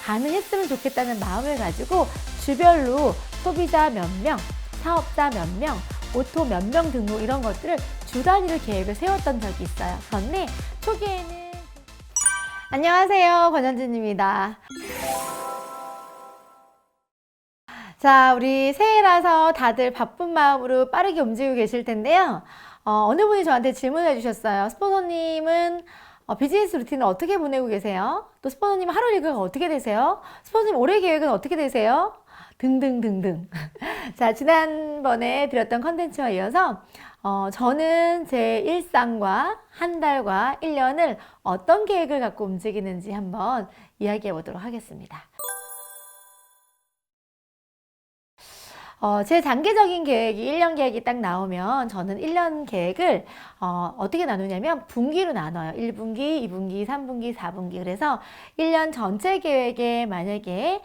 가능했으면 좋겠다는 마음을 가지고 주별로 소비자 몇 명, 사업자 몇 명, 오토 몇 명 등록 이런 것들을 주 단위로 계획을 세웠던 적이 있어요. 그런데 초기에는 안녕하세요, 권현진입니다. 자, 우리 새해라서 다들 바쁜 마음으로 빠르게 움직이고 계실 텐데요. 어느 분이 저한테 질문해 주셨어요. 스포너님은 비즈니스 루틴을 어떻게 보내고 계세요? 또 스포너님 하루 일과가 어떻게 되세요? 스포너님 올해 계획은 어떻게 되세요? 등등등등. 자, 지난번에 드렸던 컨텐츠와 이어서 저는 제 일상과 한 달과 1년을 어떤 계획을 갖고 움직이는지 한번 이야기해 보도록 하겠습니다. 제 장기적인 계획이 1년 계획이 딱 나오면 저는 1년 계획을 어떻게 나누냐면 분기로 나눠요. 1분기, 2분기, 3분기, 4분기. 그래서 1년 전체 계획에 만약에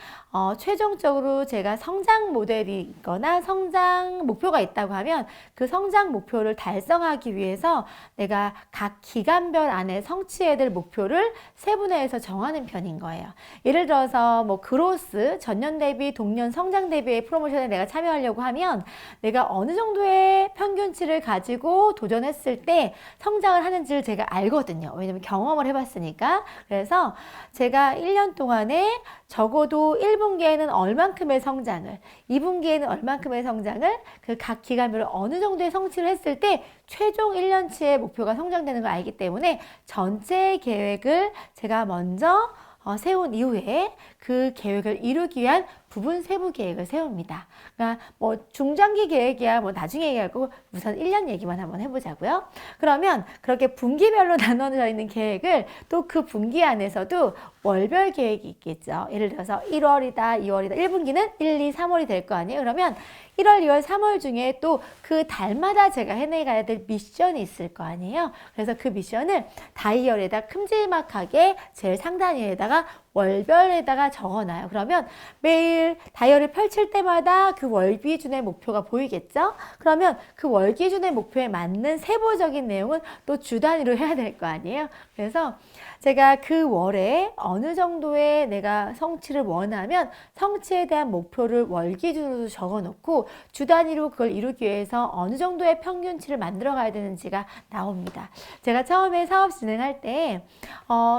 최종적으로 제가 성장 모델이 있거나 성장 목표가 있다고 하면 그 성장 목표를 달성하기 위해서 내가 각 기간별 안에 성취해야 될 목표를 세분화해서 정하는 편인 거예요. 예를 들어서 뭐 그로스, 전년 대비, 동년 성장 대비의 프로모션에 내가 참여하려고 하면 내가 어느 정도의 평균치를 가지고 도전했을 때 성장을 하는지를 제가 알거든요. 왜냐면 경험을 해봤으니까. 그래서 제가 1년 동안에 적어도 1분기에는 얼만큼의 성장을, 2분기에는 얼만큼의 성장을 그 각 기간별로 어느 정도의 성취를 했을 때 최종 1년치의 목표가 성장되는 걸 알기 때문에 전체 계획을 제가 먼저 세운 이후에 그 계획을 이루기 위한 부분 세부 계획을 세웁니다. 그러니까 뭐 중장기 계획이야 뭐 나중에 얘기할 거고 우선 1년 얘기만 한번 해보자고요. 그러면 그렇게 분기별로 나눠져 있는 계획을 또 그 분기 안에서도 월별 계획이 있겠죠. 예를 들어서 1월이다, 2월이다. 1분기는 1, 2, 3월이 될 거 아니에요. 그러면 1월, 2월, 3월 중에 또 그 달마다 제가 해내가야 될 미션이 있을 거 아니에요. 그래서 그 미션을 다이어리에다 큼지막하게 제일 상단위에다가 월별에다가 적어놔요. 그러면 매일 다이어리를 펼칠 때마다 그 월 기준의 목표가 보이겠죠? 그러면 그 월 기준의 목표에 맞는 세부적인 내용은 또 주 단위로 해야 될 거 아니에요? 그래서 제가 그 월에 어느 정도의 내가 성취를 원하면 성취에 대한 목표를 월 기준으로 적어 놓고 주 단위로 그걸 이루기 위해서 어느 정도의 평균치를 만들어 가야 되는지가 나옵니다. 제가 처음에 사업 진행할 때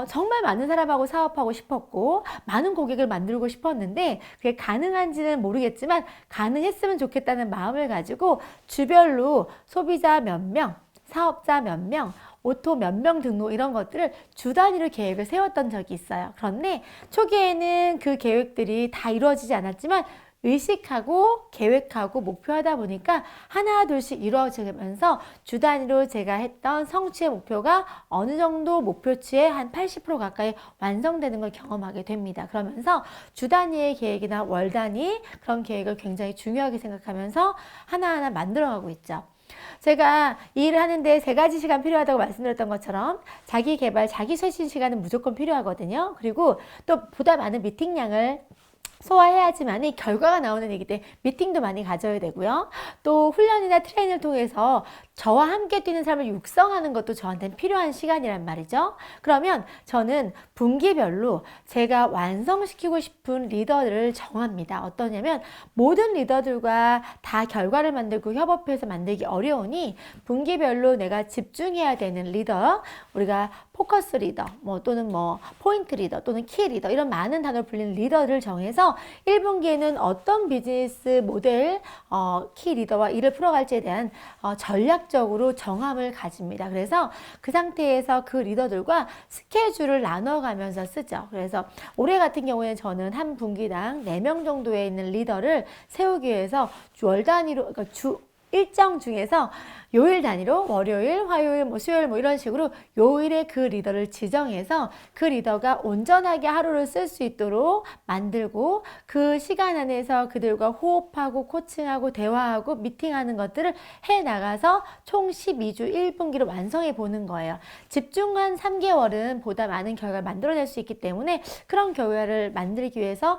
정말 많은 사람하고 사업하고 싶었고 많은 고객을 만들고 싶었는데 그게 가능한지는 모르겠지만 가능했으면 좋겠다는 마음을 가지고 주별로 소비자 몇 명, 사업자 몇 명, 오토 몇 명 등록 이런 것들을 주 단위로 계획을 세웠던 적이 있어요. 그런데 초기에는 그 계획들이 다 이루어지지 않았지만 의식하고 계획하고 목표하다 보니까 하나 둘씩 이루어지면서 주 단위로 제가 했던 성취의 목표가 어느 정도 목표치의 한 80% 가까이 완성되는 걸 경험하게 됩니다. 그러면서 주 단위의 계획이나 월 단위 그런 계획을 굉장히 중요하게 생각하면서 하나하나 만들어가고 있죠. 제가 이 일을 하는데 3가지 시간 필요하다고 말씀드렸던 것처럼 자기 개발, 자기 쇄신 시간은 무조건 필요하거든요. 그리고 또 보다 많은 미팅량을 소화해야지만이 결과가 나오는 얘기 때문에 미팅도 많이 가져야 되고요. 또 훈련이나 트레이닝을 통해서 저와 함께 뛰는 사람을 육성하는 것도 저한테는 필요한 시간이란 말이죠. 그러면 저는 분기별로 제가 완성시키고 싶은 리더를 정합니다. 어떠냐면 모든 리더들과 다 결과를 만들고 협업해서 만들기 어려우니 분기별로 내가 집중해야 되는 리더, 우리가 포커스 리더, 또는 포인트 리더, 또는 키 리더 이런 많은 단어로 불리는 리더를 정해서 1분기에는 어떤 비즈니스 모델 키 리더와 일을 풀어갈지에 대한 전략적으로 정함을 가집니다. 그래서 그 상태에서 그 리더들과 스케줄을 나눠가면서 쓰죠. 그래서 올해 같은 경우에는 저는 한 분기당 4명 정도에 있는 리더를 세우기 위해서 월 단위로, 그러니까 주 일정 중에서 요일 단위로 월요일, 화요일, 수요일 이런 식으로 요일에 그 리더를 지정해서 그 리더가 온전하게 하루를 쓸 수 있도록 만들고 그 시간 안에서 그들과 호흡하고 코칭하고 대화하고 미팅하는 것들을 해나가서 총 12주 1분기로 완성해 보는 거예요. 집중한 3개월은 보다 많은 결과를 만들어낼 수 있기 때문에 그런 결과를 만들기 위해서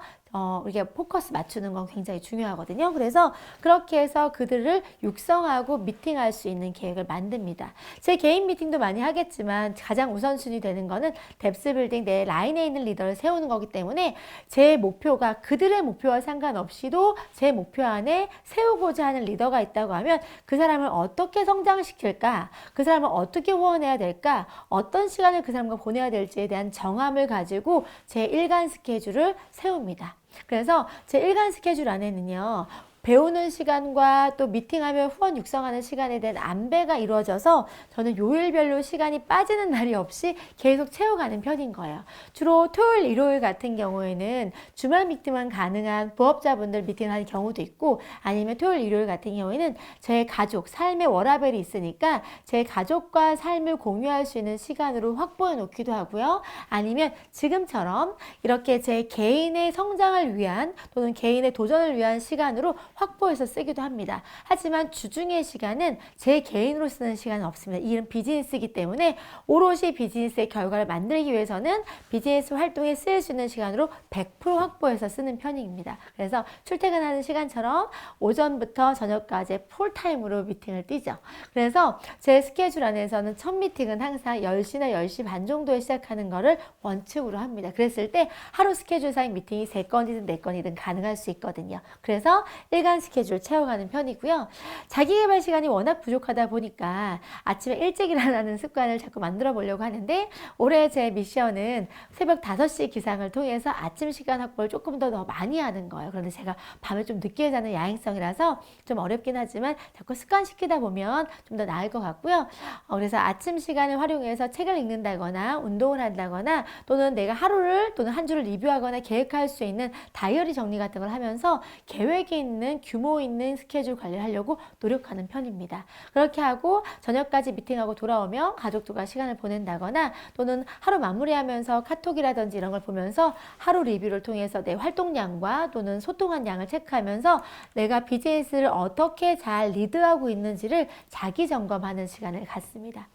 이렇게 포커스 맞추는 건 굉장히 중요하거든요. 그래서 그렇게 해서 그들을 육성하고 미팅할 수 있는 계획을 만듭니다. 제 개인 미팅도 많이 하겠지만 가장 우선순위 되는 거는 뎁스 빌딩 내 라인에 있는 리더를 세우는 거기 때문에 제 목표가 그들의 목표와 상관없이도 제 목표 안에 세우고자 하는 리더가 있다고 하면 그 사람을 어떻게 성장시킬까? 그 사람을 어떻게 후원해야 될까? 어떤 시간을 그 사람과 보내야 될지에 대한 정함을 가지고 제 일간 스케줄을 세웁니다. 그래서 제 일간 스케줄 안에는요. 배우는 시간과 또 미팅하며 후원 육성하는 시간에 대한 안배가 이루어져서 저는 요일별로 시간이 빠지는 날이 없이 계속 채워가는 편인 거예요. 주로 토요일, 일요일 같은 경우에는 주말 미팅만 가능한 부업자분들 미팅을 하는 경우도 있고 아니면 토요일, 일요일 같은 경우에는 제 가족, 삶의 워라밸이 있으니까 제 가족과 삶을 공유할 수 있는 시간으로 확보해 놓기도 하고요. 아니면 지금처럼 이렇게 제 개인의 성장을 위한 또는 개인의 도전을 위한 시간으로 확보해서 쓰기도 합니다. 하지만 주중의 시간은 제 개인으로 쓰는 시간은 없습니다. 이 일은 비즈니스이기 때문에 오롯이 비즈니스의 결과를 만들기 위해서는 비즈니스 활동에 쓰일 수 있는 시간으로 100% 확보해서 쓰는 편입니다. 그래서 출퇴근하는 시간처럼 오전부터 저녁까지 풀타임으로 미팅을 뛰죠. 그래서 제 스케줄 안에서는 첫 미팅은 항상 10시나 10시 반 정도에 시작하는 거를 원칙으로 합니다. 그랬을 때 하루 스케줄상 미팅이 3건이든 4건이든 가능할 수 있거든요. 그래서 일간 스케줄 채워가는 편이고요. 자기계발 시간이 워낙 부족하다 보니까 아침에 일찍 일어나는 습관을 자꾸 만들어 보려고 하는데 올해 제 미션은 새벽 5시 기상을 통해서 아침 시간 확보를 조금 더 많이 하는 거예요. 그런데 제가 밤에 좀 늦게 자는 야행성이라서 좀 어렵긴 하지만 자꾸 습관시키다 보면 좀 더 나을 것 같고요. 그래서 아침 시간을 활용해서 책을 읽는다거나 운동을 한다거나 또는 내가 하루를 또는 한 주를 리뷰하거나 계획할 수 있는 다이어리 정리 같은 걸 하면서 계획이 있는 규모 있는 스케줄 관리를 하려고 노력하는 편입니다. 그렇게 하고 저녁까지 미팅하고 돌아오면 가족들과 시간을 보낸다거나 또는 하루 마무리하면서 카톡이라든지 이런 걸 보면서 하루 리뷰를 통해서 내 활동량과 또는 소통한 양을 체크하면서 내가 비즈니스를 어떻게 잘 리드하고 있는지를 자기 점검하는 시간을 갖습니다.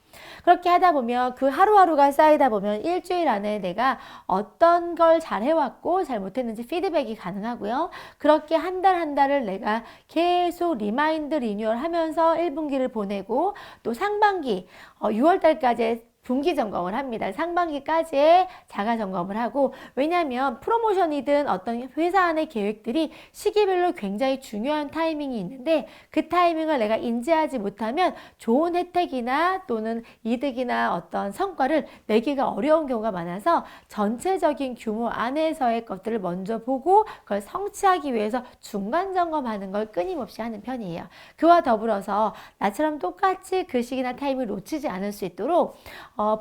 그렇게 하다 보면 그 하루하루가 쌓이다 보면 일주일 안에 내가 어떤 걸 잘 해왔고 잘 못했는지 피드백이 가능하고요. 그렇게 한 달 한 달을 내가 계속 리마인드 리뉴얼 하면서 1분기를 보내고 또 상반기 6월 달까지 분기 점검을 합니다. 상반기까지의 자가 점검을 하고 왜냐하면 프로모션이든 어떤 회사 안의 계획들이 시기별로 굉장히 중요한 타이밍이 있는데 그 타이밍을 내가 인지하지 못하면 좋은 혜택이나 또는 이득이나 어떤 성과를 내기가 어려운 경우가 많아서 전체적인 규모 안에서의 것들을 먼저 보고 그걸 성취하기 위해서 중간 점검하는 걸 끊임없이 하는 편이에요. 그와 더불어서 나처럼 똑같이 그 시기나 타이밍을 놓치지 않을 수 있도록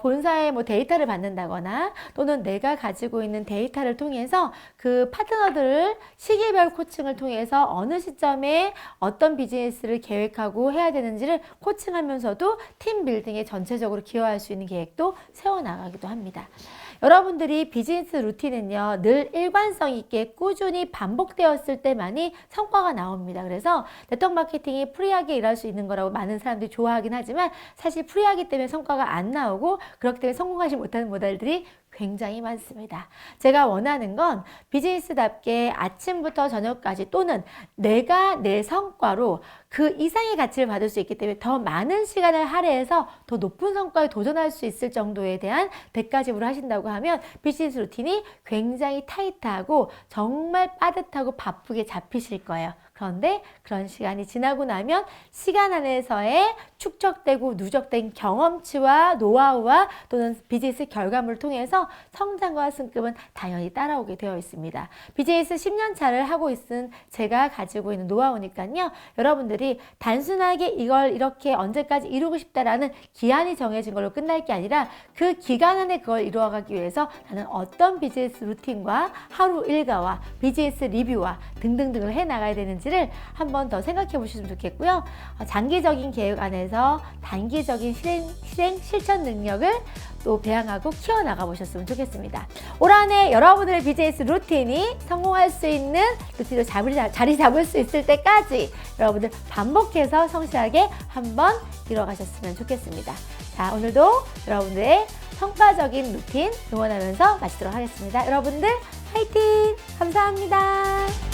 본사에 뭐 데이터를 받는다거나 또는 내가 가지고 있는 데이터를 통해서 그 파트너들을 시기별 코칭을 통해서 어느 시점에 어떤 비즈니스를 계획하고 해야 되는지를 코칭하면서도 팀 빌딩에 전체적으로 기여할 수 있는 계획도 세워나가기도 합니다. 여러분들이 비즈니스 루틴은요, 늘 일관성 있게 꾸준히 반복되었을 때만이 성과가 나옵니다. 그래서 네트워크 마케팅이 프리하게 일할 수 있는 거라고 많은 사람들이 좋아하긴 하지만 사실 프리하기 때문에 성과가 안 나오고 그렇기 때문에 성공하지 못하는 모델들이 굉장히 많습니다. 제가 원하는 건 비즈니스답게 아침부터 저녁까지 또는 내가 내 성과로 그 이상의 가치를 받을 수 있기 때문에 더 많은 시간을 할애해서 더 높은 성과에 도전할 수 있을 정도에 대한 대가 지불을 하신다고 하면 비즈니스 루틴이 굉장히 타이트하고 정말 빠듯하고 바쁘게 잡히실 거예요. 그런데 그런 시간이 지나고 나면 시간 안에서의 축적되고 누적된 경험치와 노하우와 또는 비즈니스 결과물을 통해서 성장과 승급은 당연히 따라오게 되어 있습니다. 비즈니스 10년 차를 하고 있은 제가 가지고 있는 노하우니까요. 여러분들이 단순하게 이걸 이렇게 언제까지 이루고 싶다라는 기한이 정해진 걸로 끝날 게 아니라 그 기간 안에 그걸 이루어가기 위해서 나는 어떤 비즈니스 루틴과 하루 일과와 비즈니스 리뷰와 등등등을 해나가야 되는지를 한번 더 생각해 보시면 좋겠고요. 장기적인 계획 안에서 단기적인 실천 능력을 또 배양하고 키워나가 보셨으면 좋겠습니다. 올 한 해 여러분들의 비즈니스 루틴이 성공할 수 있는 루틴으로 자리 잡을 수 있을 때까지 여러분들 반복해서 성실하게 한번 이뤄가셨으면 좋겠습니다. 자, 오늘도 여러분들의 성과적인 루틴 응원하면서 마치도록 하겠습니다. 여러분들 화이팅! 감사합니다.